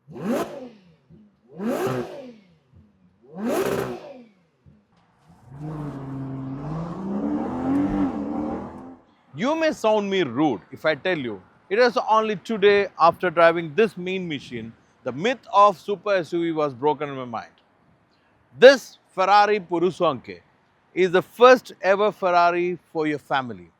You may sound me rude if I tell you it is only today after driving this mean machine the myth of super SUV was broken in my mind. This Ferrari Purosangue is the first ever Ferrari for your family.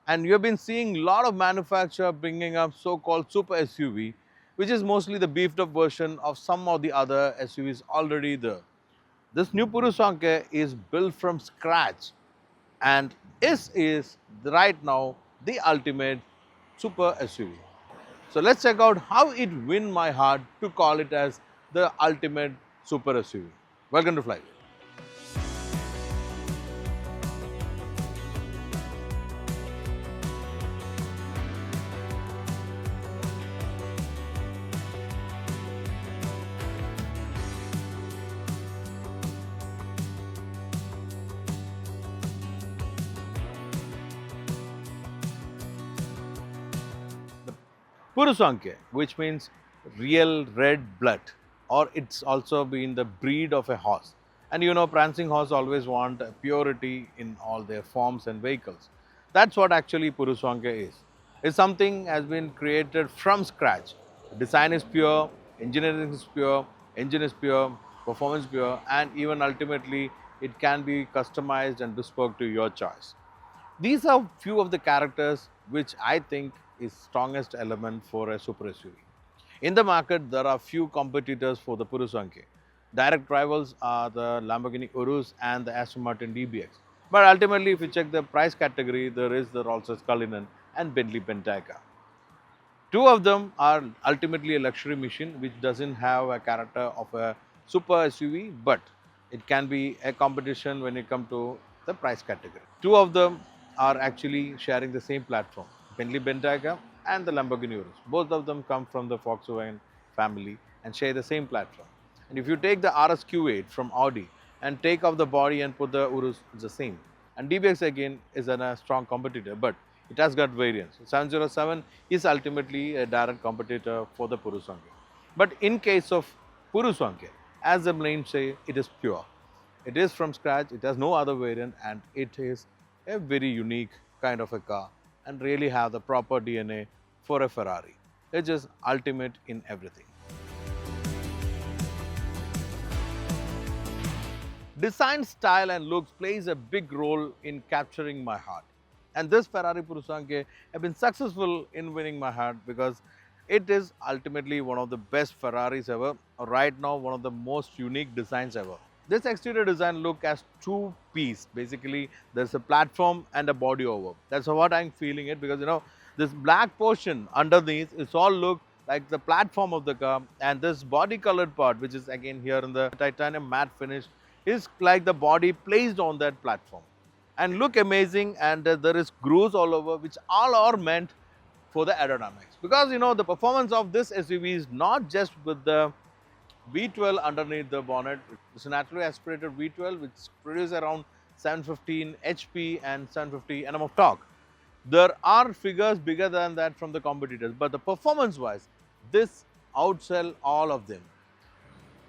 And you have been seeing a lot of manufacturer bringing up so-called super SUV, which is mostly the beefed up version of some of the other SUVs already there. This new Purosangue is built from scratch and is right now the ultimate super SUV. So let's check out how it win my heart to call it as the ultimate super SUV. Welcome to Flight. Purosangue, which means real red blood, or it's also been the breed of a horse. And you know, prancing horse always want purity in all their forms and vehicles. That's what actually Purosangue is. It's something has been created from scratch. Design is pure, engineering is pure, engine is pure, performance pure, and even ultimately it can be customized and bespoke to your choice. These are few of the characters which I think is strongest element for a super SUV. In the market, there are few competitors for the Purosangue. Direct rivals are the Lamborghini Urus and the Aston Martin DBX. But ultimately, if you check the price category, there is the Rolls-Royce Cullinan and Bentley Bentayga. Two of them are ultimately a luxury machine which doesn't have a character of a super SUV, but it can be a competition when it comes to the price category. Two of them are actually sharing the same platform, Bentley Bentayga and the Lamborghini Urus. Both of them come from the Volkswagen family and share the same platform. And if you take the RSQ8 from Audi and take off the body and put the Urus, it's the same. And DBX again is a strong competitor, but it has got variants. 707 is ultimately a direct competitor for the Purosangue. But in case of Purosangue, as the name say, it is pure. It is from scratch, it has no other variant, and it is a very unique kind of a car and really have the proper DNA for a Ferrari. It's just ultimate in everything. Design, style and looks plays a big role in capturing my heart. And this Ferrari Purosangue have been successful in winning my heart because it is ultimately one of the best Ferraris ever. Right now, one of the most unique designs ever. This exterior design look as two piece. Basically, there's a platform and a body over. That's what I'm feeling it because you know this black portion underneath is all look like the platform of the car, and this body colored part, which is again here in the titanium matte finish, is like the body placed on that platform and look amazing, and there is grooves all over which all are meant for the aerodynamics because you know the performance of this SUV is not just with the V12 underneath the bonnet. It's a naturally aspirated V12 which produces around 715 HP and 750 Nm of torque. There are figures bigger than that from the competitors, but the performance wise, this outsell all of them.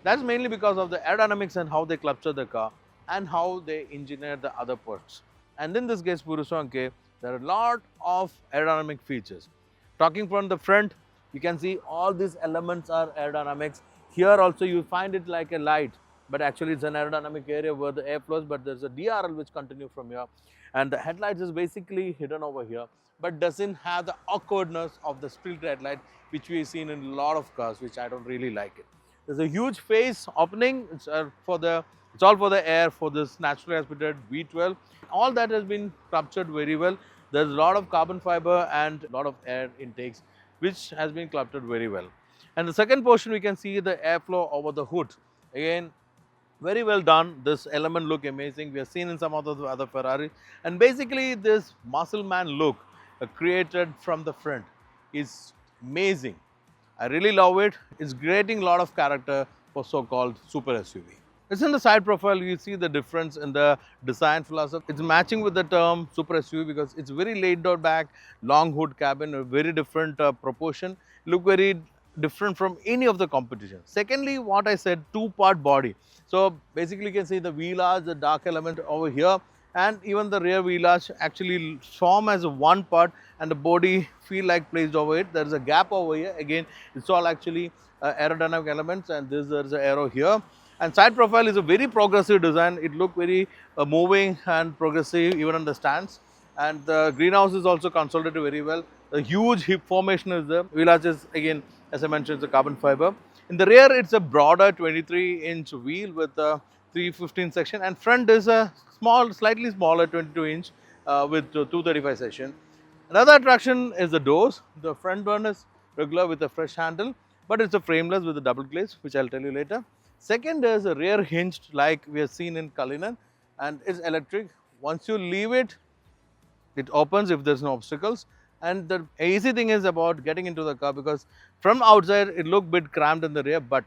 That's mainly because of the aerodynamics and how they cluster the car and how they engineer the other parts. And in this case, Purosangue, there are a lot of aerodynamic features. Talking from the front, you can see all these elements are aerodynamics. Here also you find it like a light, but actually it's an aerodynamic area where the air flows, but there's a DRL which continue from here. And the headlights is basically hidden over here, but doesn't have the awkwardness of the split headlight, which we've seen in a lot of cars, which I don't really like it. There's a huge face opening. It's all for the air for this naturally aspirated V12. All that has been sculptured very well. There's a lot of carbon fiber and a lot of air intakes, which has been sculptured very well. And the second portion, we can see the airflow over the hood. Again, very well done. This element look amazing. We have seen in some of the other Ferrari. And basically, this muscle man look created from the front is amazing. I really love it. It's creating a lot of character for so-called super SUV. It's in the side profile, you see the difference in the design philosophy. It's matching with the term super SUV because it's very laid out back, long hood cabin, a very different proportion. Look very different from any of the competition. Secondly, what I said, two-part body. So basically you can see the wheel arch, the dark element over here, and even the rear wheel arch actually form as a one part, and the body feel like placed over it. There is a gap over here. Again, it's all actually aerodynamic elements, and there's an arrow here. And side profile is a very progressive design. It look very moving and progressive even on the stands. And the greenhouse is also consolidated very well. A huge hip formation is there. Wheel arch is again, as I mentioned, it's a carbon fiber. In the rear, it's a broader 23-inch wheel with a 315 section, and front is a small, slightly smaller 22-inch with 235 section. Another attraction is the doors. The front one is regular with a fresh handle, but it's a frameless with a double glaze, which I'll tell you later. Second is a rear hinged, like we have seen in Cullinan, and it's electric. Once you leave it, it opens if there's no obstacles. And the easy thing is about getting into the car, because from outside it look bit cramped in the rear, but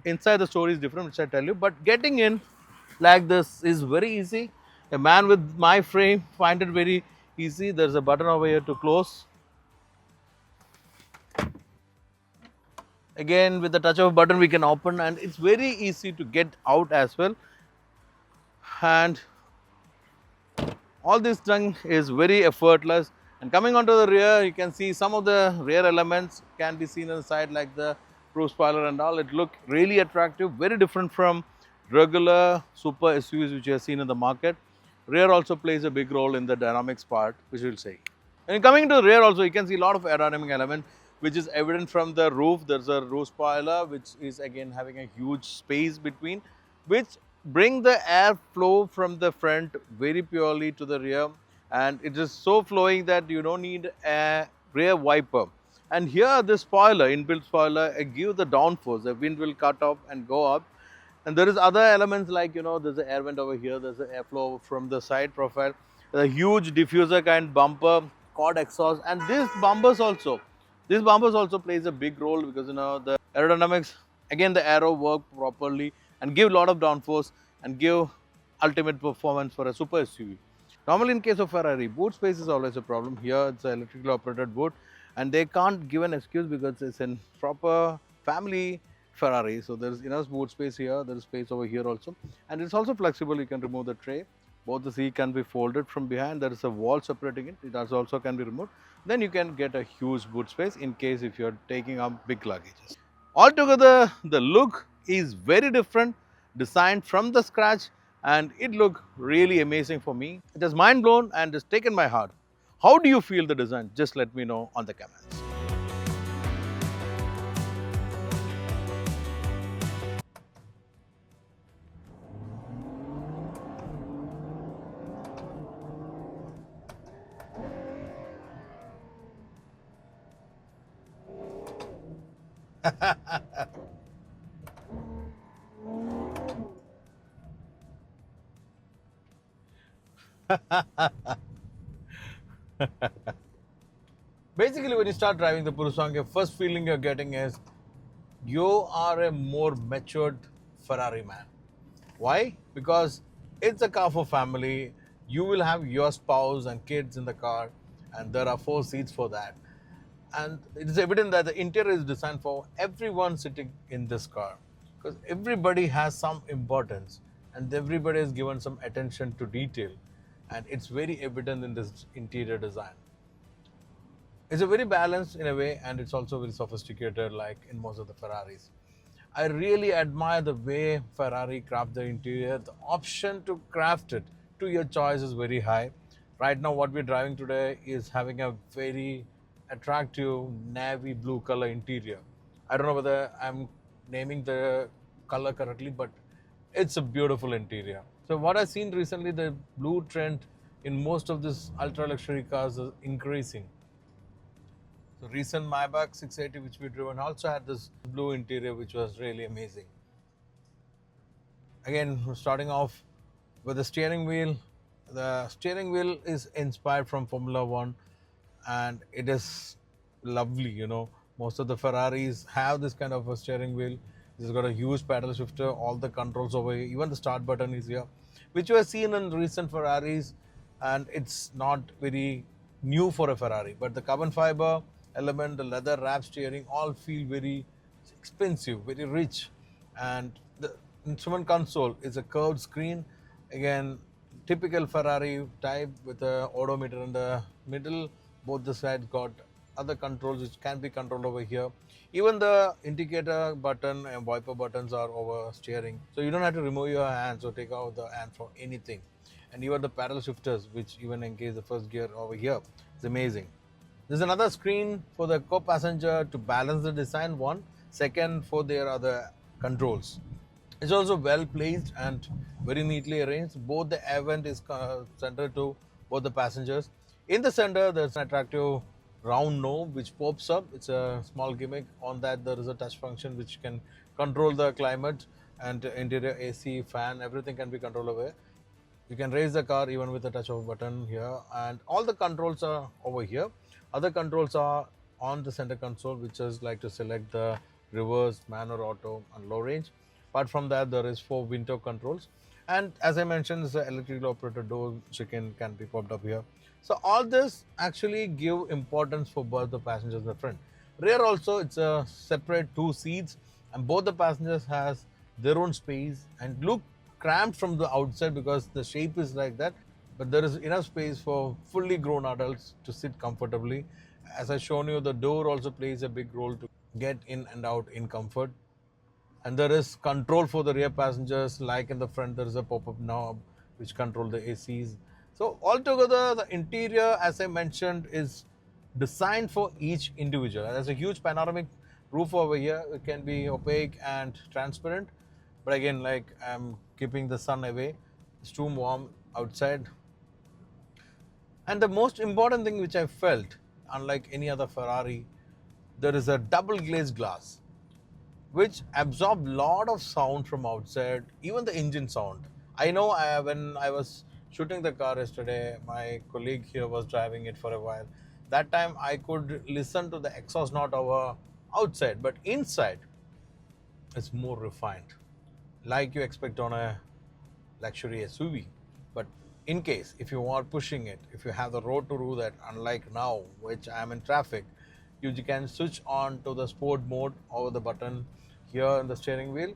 inside the story is different, which I tell you. But getting in like this is very easy. A man with my frame find it very easy. There's a button over here to close. Again, with the touch of a button we can open, and it's very easy to get out as well. And all this thing is very effortless. And coming onto the rear, you can see some of the rear elements can be seen on the side, like the roof spoiler and all. It look really attractive, very different from regular super SUVs which you have seen in the market. Rear also plays a big role in the dynamics part, which we'll see. And coming to the rear also, you can see a lot of aerodynamic element which is evident from the roof. There's a roof spoiler which is again having a huge space between, which bring the air flow from the front very purely to the rear, and it is so flowing that you don't need a rear wiper. And here the spoiler, inbuilt spoiler, give the downforce. The wind will cut off and go up. And there is other elements like, there's an air vent over here, there's an airflow from the side profile, a huge diffuser kind bumper, quad exhaust, and these bumpers also plays a big role, because the aerodynamics, again the arrow work properly and give a lot of downforce and give ultimate performance for a super SUV. Normally in case of Ferrari, boot space is always a problem. Here it's an electrically operated boot, and they can't give an excuse because it's in proper family Ferrari. So there's enough boot space here, there is space over here also, and it's also flexible. You can remove the tray. Both the seat can be folded from behind. There is a wall separating it. It also can be removed. Then you can get a huge boot space in case if you're taking up big luggages. Altogether, the look is very different, designed from the scratch, and it looked really amazing for me. It has mind blown and has taken my heart. How do you feel the design? Just let me know on the comments. Basically, when you start driving the Purosangue, first feeling you're getting is you are a more matured Ferrari man. Why? Because it's a car for family. You will have your spouse and kids in the car, and there are 4 seats for that. And it is evident that the interior is designed for everyone sitting in this car, because everybody has some importance and everybody is given some attention to detail, and it's very evident in this interior design. It's a very balanced in a way, and it's also very sophisticated like in most of the Ferraris. I really admire the way Ferrari craft the interior. The option to craft it to your choice is very high. Right now what we're driving today is having a very attractive navy blue color interior. I don't know whether I'm naming the color correctly, but it's a beautiful interior. So what I've seen recently, the blue trend in most of these ultra luxury cars is increasing. So recent Maybach 680 which we driven also had this blue interior, which was really amazing. Again, starting off with the steering wheel. The steering wheel is inspired from Formula 1 and it is lovely, Most of the Ferraris have this kind of a steering wheel. This has got a huge paddle shifter, all the controls over here, even the start button is here, which you have seen in recent Ferraris, and it's not very new for a Ferrari. But the carbon fiber element, the leather wrap steering, all feel very expensive, very rich, and the instrument console is a curved screen. Again, typical Ferrari type with a odometer in the middle. Both the sides got other controls which can be controlled over here. Even the indicator button and wiper buttons are over steering, so you don't have to remove your hands or take out the hand for anything. And even the paddle shifters, which even engage the first gear over here, is amazing. There's another screen for the co-passenger to balance the design. One second for their other controls. It's also well placed and very neatly arranged. Both the air vent is centered to both the passengers. In the center, there's an attractive round knob which pops up. It's a small gimmick. On that, there is a touch function which can control the climate and interior AC, fan, everything can be controlled away. You can raise the car even with a touch of a button here, and all the controls are over here. Other controls are on the center console, which is like to select the reverse, manual, auto, and low range. Apart from that, there is 4 window controls, and as I mentioned, the electrically operated door can be popped up here. So all this actually give importance for both the passengers in the front. Rear also, it's a separate 2 seats, and both the passengers has their own space and look cramped from the outside because the shape is like that, but there is enough space for fully grown adults to sit comfortably. As I shown you, the door also plays a big role to get in and out in comfort. And there is control for the rear passengers, like in the front there is a pop-up knob which control the ACs. So altogether, the interior, as I mentioned, is designed for each individual. There's a huge panoramic roof over here. It can be opaque and transparent, but again, like I'm keeping the sun away, it's too warm outside. And the most important thing which I felt, unlike any other Ferrari, there is a double glazed glass which absorb lot of sound from outside, even the engine sound. I know when I was shooting the car yesterday, my colleague here was driving it for a while. That time I could listen to the exhaust note over outside, but inside it's more refined, like you expect on a luxury SUV. But in case if you are pushing it, if you have the road to do that, unlike now which I am in traffic, you can switch on to the sport mode over the button here in the steering wheel.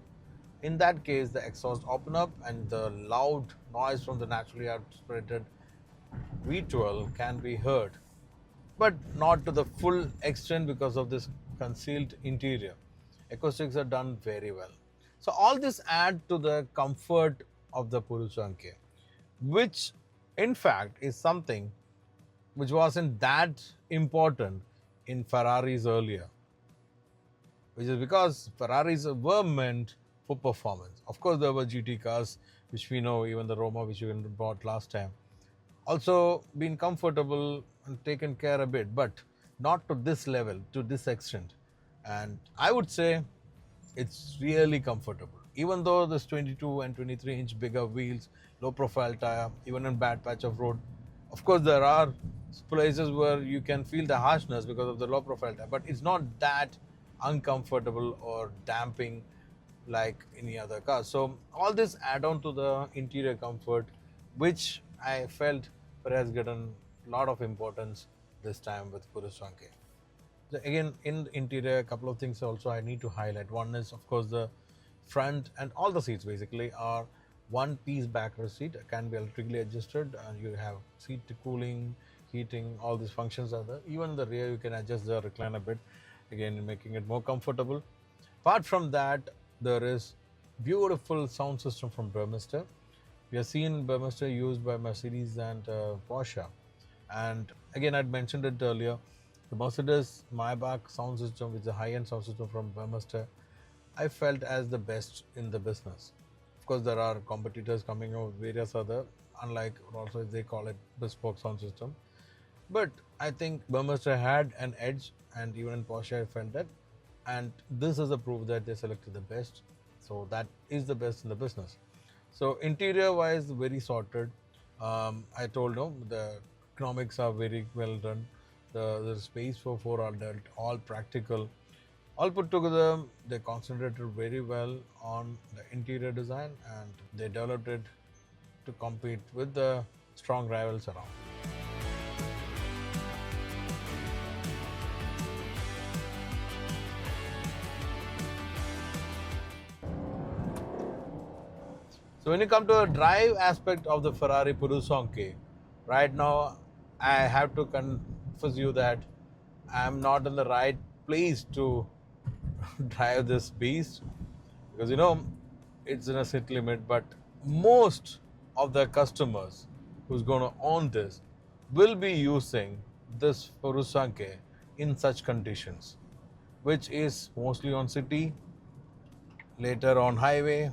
In that case, the exhaust open up and the loud noise from the naturally aspirated V12 can be heard, but not to the full extent because of this concealed interior. Acoustics are done very well. So all this add to the comfort of the Purosangue, which in fact is something which wasn't that important in Ferraris earlier, which is because Ferraris were meant for performance. Of course, there were GT cars, which we know, even the Roma, which you bought last time, also been comfortable and taken care a bit, but not to this level, to this extent. And I would say it's really comfortable. Even though this 22 and 23-inch bigger wheels, low profile tire, even in bad patch of road, of course there are places where you can feel the harshness because of the low profile tire, but it's not that uncomfortable or damping like any other car. So all this add on to the interior comfort, which I felt has gotten a lot of importance this time with Purosangue. So again, in the interior, a couple of things also I need to highlight. One is, of course, the front and all the seats basically are one-piece backrest seat, can be electrically adjusted, and you have seat cooling, heating, all these functions are there. Even the rear, you can adjust the recliner bit, again making it more comfortable. Apart from that, there is beautiful sound system from Burmester. We have seen Burmester used by Mercedes and Porsche, and again I'd mentioned it earlier, the Mercedes Maybach sound system, which is a high-end sound system from Burmester, I felt as the best in the business. Of course, there are competitors coming out with various other, unlike also they call it bespoke sound system. But I think Burmester had an edge, and even in Porsche I felt that. And this is a proof that they selected the best. So that is the best in the business. So interior wise, very sorted. I told you the economics are very well done. The space for 4 adult, all practical. All put together, they concentrated very well on the interior design, and they developed it to compete with the strong rivals around. So when you come to a drive aspect of the Ferrari Purosangue, right now I have to confess you that I'm not in the right place to drive this beast, because it's in a city limit. But most of the customers who's going to own this will be using this Purosangue in such conditions, which is mostly on city, later on highway,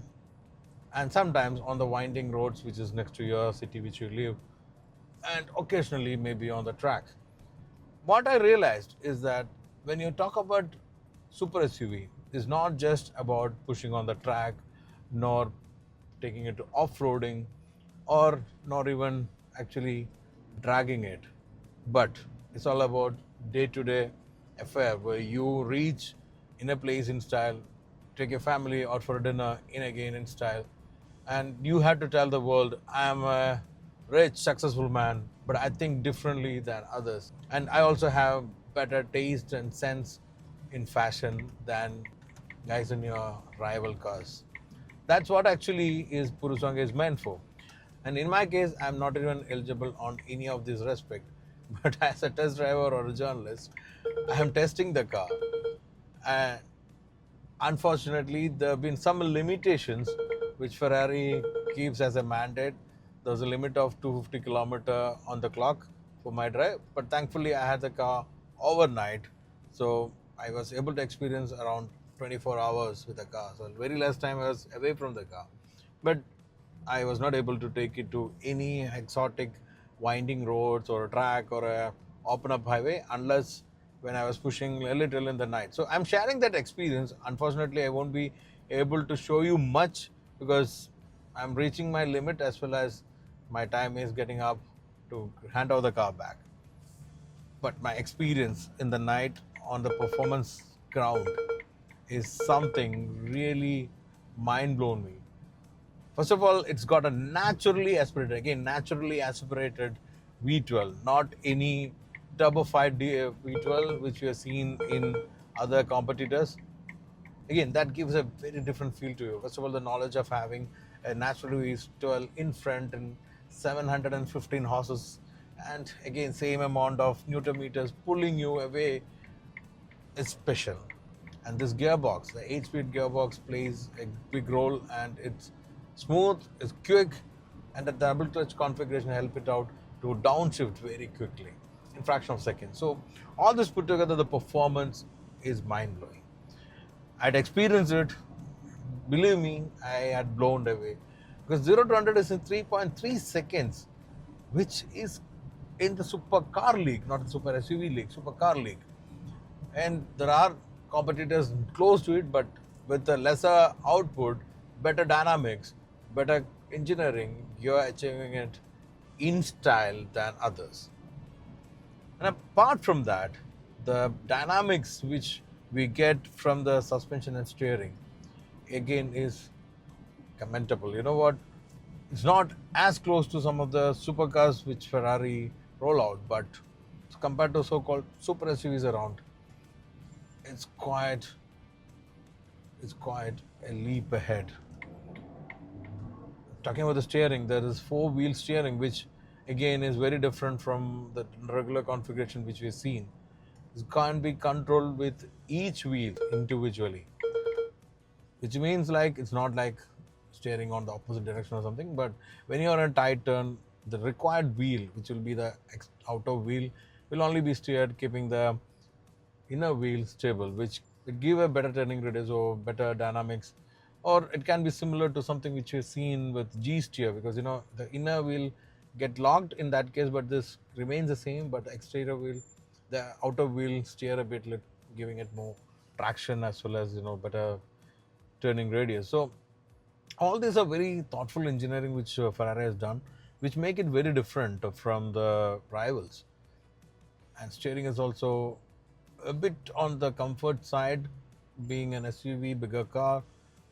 and sometimes on the winding roads which is next to your city which you live, and occasionally maybe on the track. What I realized is that when you talk about super SUV, it's not just about pushing on the track, nor taking it to off-roading, or not even actually dragging it, but it's all about day-to-day affair where you reach in a place in style, take your family out for a dinner in again in style, and you have to tell the world, I am a rich, successful man, but I think differently than others. And I also have better taste and sense in fashion than guys in your rival cars. That's what actually is Purosangue is meant for. And in my case, I'm not even eligible on any of these respect. But as a test driver or a journalist, I am testing the car. And unfortunately, there have been some limitations which Ferrari keeps as a mandate. There's a limit of 250 kilometer on the clock for my drive, but thankfully I had the car overnight, so I was able to experience around 24 hours with the car. So very less time I was away from the car, but I was not able to take it to any exotic winding roads or a track or a open up highway unless when I was pushing a little in the night. So I'm sharing that experience. Unfortunately, I won't be able to show you much because I'm reaching my limit as well as my time is getting up to hand over the car back. But my experience in the night on the performance ground is something really mind blown me. First of all, it's got a naturally aspirated V12, not any turbofied V12 which we have seen in other competitors. Again, that gives a very different feel to you. First of all, the knowledge of having a natural V12 in front and 715 horses, and again, same amount of newton meters pulling you away is special. And this gearbox, the 8-speed gearbox, plays a big role, and it's smooth, it's quick, and the double clutch configuration help it out to downshift very quickly in fraction of seconds. So all this put together, the performance is mind blowing. I'd experienced it, believe me, I had blown away, because 0 to 100 is in 3.3 seconds, which is in the supercar league, not the super SUV league, supercar league. And there are competitors close to it, but with a lesser output, better dynamics, better engineering, you're achieving it in style than others. And apart from that, the dynamics which we get from the suspension and steering again is commendable. You know what? It's not as close to some of the supercars which Ferrari roll out, but compared to so-called super SUVs around, it's quite a leap ahead. Talking about the steering, there is 4-wheel steering, which again is very different from the regular configuration which we've seen. It can't be controlled with each wheel individually, which means like it's not like steering on the opposite direction or something, but when you're on a tight turn, the required wheel, which will be the outer wheel, will only be steered keeping the inner wheel stable, which will give a better turning radius or better dynamics. Or it can be similar to something which you've seen with G steer, because the inner wheel get locked in that case, but this remains the same, but the exterior wheel, the outer wheel steer a bit, giving it more traction as well as better turning radius. So all these are very thoughtful engineering which Ferrari has done, which make it very different from the rivals. And steering is also a bit on the comfort side, being an SUV, bigger car,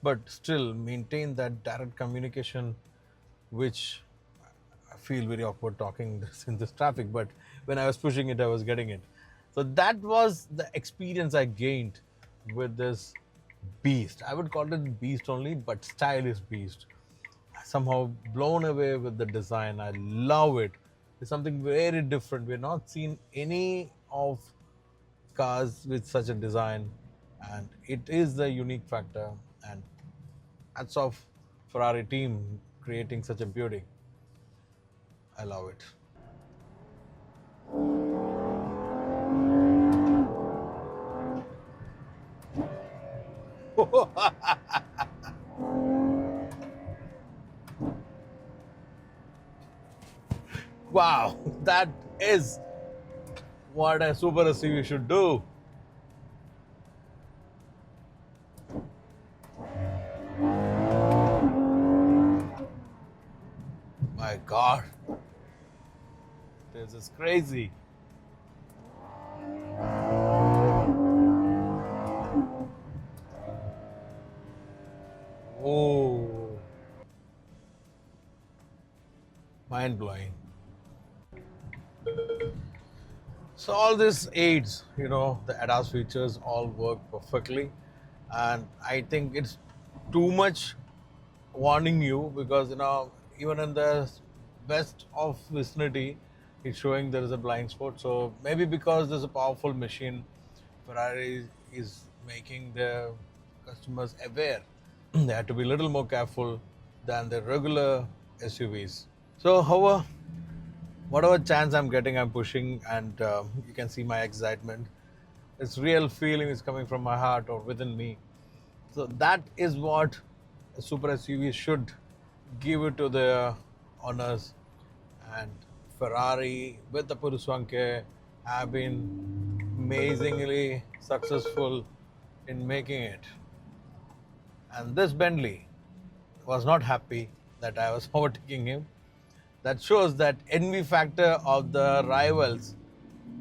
but still maintain that direct communication, which I feel very awkward talking this in this traffic, but when I was pushing it, I was getting it. So that was the experience I gained with this beast. I would call it beast only, but style is beast. somehow blown away with the design. I love it. It's something very different. We've not seen any of cars with such a design, and it is the unique factor. And hats off Ferrari team creating such a beauty. I love it. Wow, that is what a super SUV should do. My God, this is crazy. Oh, mind blowing. So all this aids, the ADAS features all work perfectly, and I think it's too much warning you because even in the best of vicinity, it's showing there is a blind spot. So maybe because there's a powerful machine, Ferrari is making their customers aware. They have to be a little more careful than the regular SUVs. So, however, whatever chance I'm getting, I'm pushing, and you can see my excitement. This real feeling is coming from my heart or within me. So that is what a super SUV should give it to the owners. And Ferrari with the Purosangue have been amazingly successful in making it. And this Bentley was not happy that I was overtaking him. That shows that envy factor of the rivals,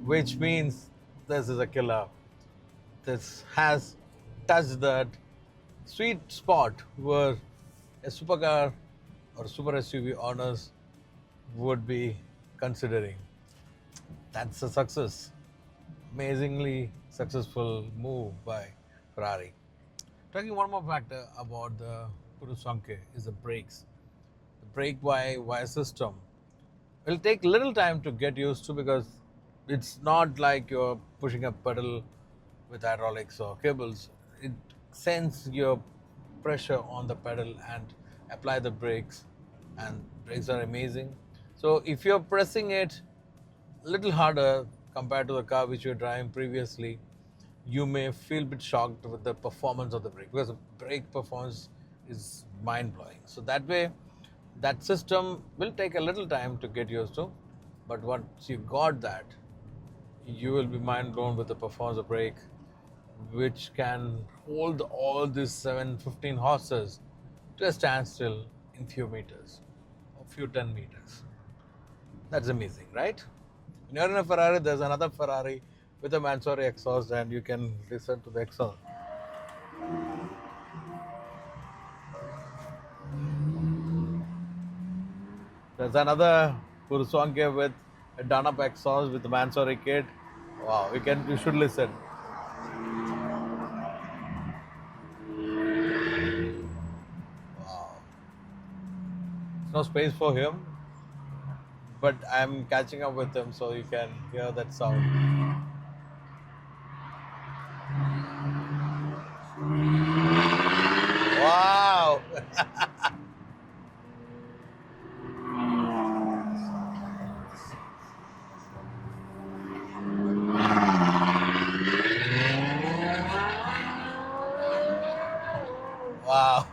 which means this is a killer. This has touched that sweet spot where a supercar or super SUV owners would be considering. That's a success. Amazingly successful move by Ferrari. Talking one more factor about the Purosangue is the brakes. The brake-by-wire system will take little time to get used to because it's not like you're pushing a pedal with hydraulics or cables. It sends your pressure on the pedal and apply the brakes, and brakes are amazing. So if you're pressing it a little harder compared to the car which you're driving previously, you may feel a bit shocked with the performance of the brake because the brake performance is mind-blowing. So that way, that system will take a little time to get used to, but once you got that, you will be mind blown with the performance of brake, which can hold all these 715 horses to a standstill in few meters or few 10 meters. That's amazing, right? When you're in a Ferrari, there's another Ferrari with a Mansory exhaust, and you can listen to the exhaust. There's another Purosangue with a done-up exhaust with the Mansory kit. Wow, you should listen. Wow. There's no space for him, but I'm catching up with him so you can hear that sound. Wow! Wow!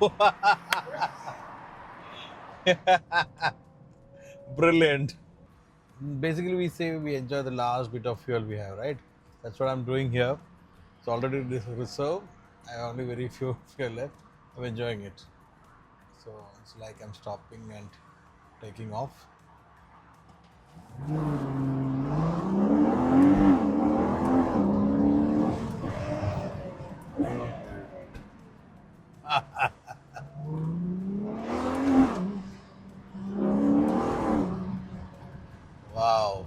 Brilliant. Basically, we say we enjoy the last bit of fuel we have, right? That's what I'm doing here. It's already reserved. I have only very few fuel left. I'm enjoying it. So it's like I'm stopping and taking off. Wow.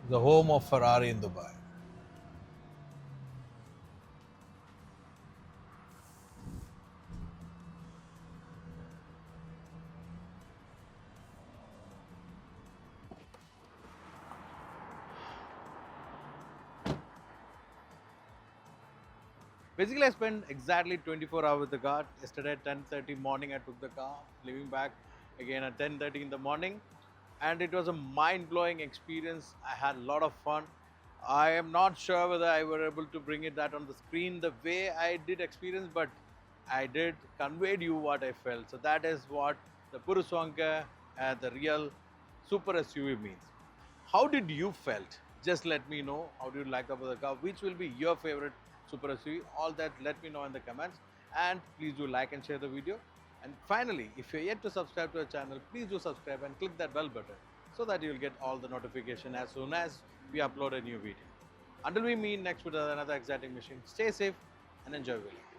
The home of Ferrari in Dubai. Basically, I spent exactly 24 hours with the car. Yesterday at 10:30 morning, I took the car, leaving back again at 10:30 in the morning, and it was a mind-blowing experience. I had a lot of fun. I am not sure whether I were able to bring it that on the screen the way I did experience, but I did conveyed you what I felt. So that is what the Purosangue, the real super SUV means. How did you felt? Just let me know. How do you like about the car? Which will be your favorite super SUV? All that let me know in the comments. And please do like and share the video. And finally, if you're yet to subscribe to our channel, please do subscribe and click that bell button so that you'll get all the notification as soon as we upload a new video. Until we meet next with another exciting machine, stay safe and enjoy video.